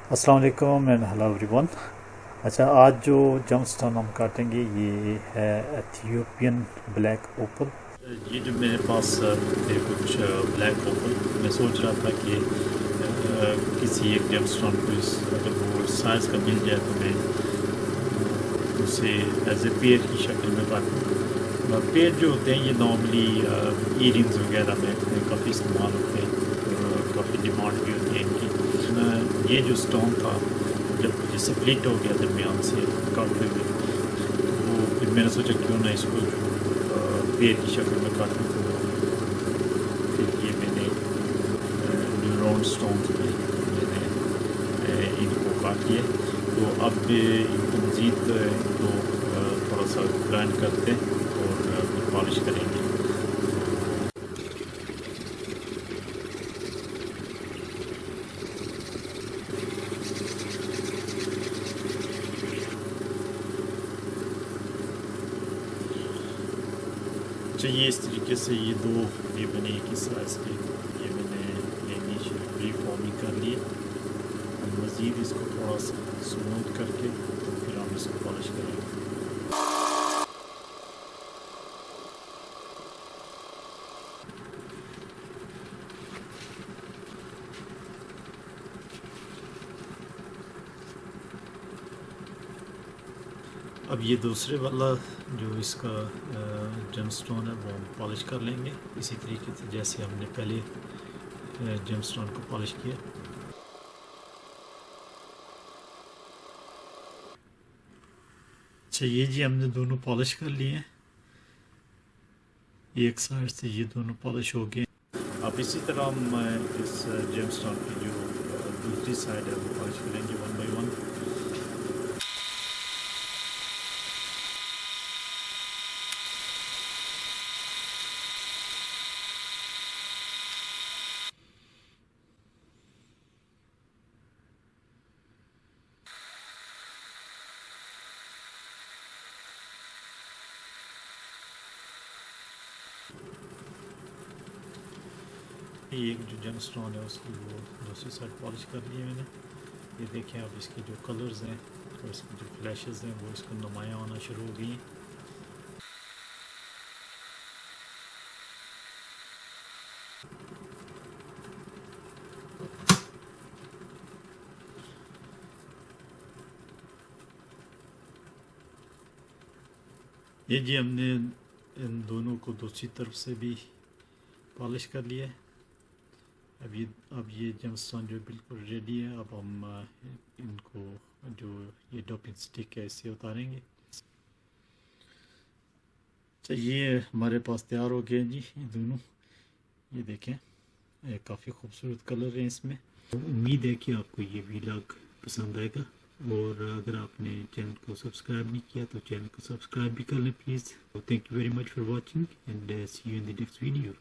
अस्सलाम वालेकुम and hello everyone. अच्छा, आज जो जमस्टोन हम काटेंगे ये है एथियोपियन ब्लैक ओपल। ये जो मेरे पास थे कुछ ब्लैक ओपल, मैं सोच रहा था कि किसी एक जमस्टोन को अगर वो साइज़ का मिल जाए तो मैं उसे एज ए पेयर की शक्ल में काटूँ। पेयर जो होते हैं ये नॉर्मली ईयरिंग्स वगैरह में काफ़ी इस्तेमाल होते हैं, काफ़ी डिमांड भी होती है इनकी। ये जो स्टोन था जब ये स्प्लिट हो गया दरमियान से काटते हुए, तो फिर मैंने सोचा क्यों ना इसको जो पेड़ की शक्ल में काटूँ। तो फिर ये मैंने जो राउंड स्टोन थे मैंने इनको काट लिया। तो अब इनको मज़ीद इनको थोड़ा सा ग्राइंड करते हैं और फिर पॉलिश करेंगे। चाहिए इस तरीके से ये दो ये बने एक ही साइज़ के, ये मैंने प्री फॉर्मिंग कर लिए। हम मज़ीद इसको थोड़ा सा स्मूथ करके तो फिर हम इसको पॉलिश करेंगे। अब ये दूसरे वाला जो इसका जेमस्टोन है वो हम पॉलिश कर लेंगे इसी तरीके से जैसे हमने पहले जेमस्टोन को पॉलिश किया। अच्छा, ये जी हमने दोनों पॉलिश कर लिए हैं, एक साइड से ये दोनों पॉलिश हो गए। अब इसी तरह हम इस जेमस्टोन की जो दूसरी साइड है वो पॉलिश करेंगे वन बाय वन। एक जो जेमस्टोन है उसकी वो दूसरी साइड पॉलिश कर ली है मैंने। ये देखें, अब इसके जो कलर्स हैं और इसकी जो फ्लैशेस हैं वो इसको नुमायाँ होना शुरू हो गई हैं। ये जी हमने इन दोनों को दूसरी तरफ से भी पॉलिश कर लिया है। अब ये जेमस्टोन जो बिल्कुल रेडी है। अब हम इनको जो ये डॉपिंग स्टिक है इससे उतारेंगे। अच्छा, ये हमारे पास तैयार हो गए जी ये दोनों। ये देखें, काफ़ी खूबसूरत कलर है इसमें। तो उम्मीद है कि आपको ये वीलॉग पसंद आएगा, और अगर आपने चैनल को सब्सक्राइब नहीं किया तो चैनल को सब्सक्राइब भी कर लें please. Thank you very much for watching and see you in the next video.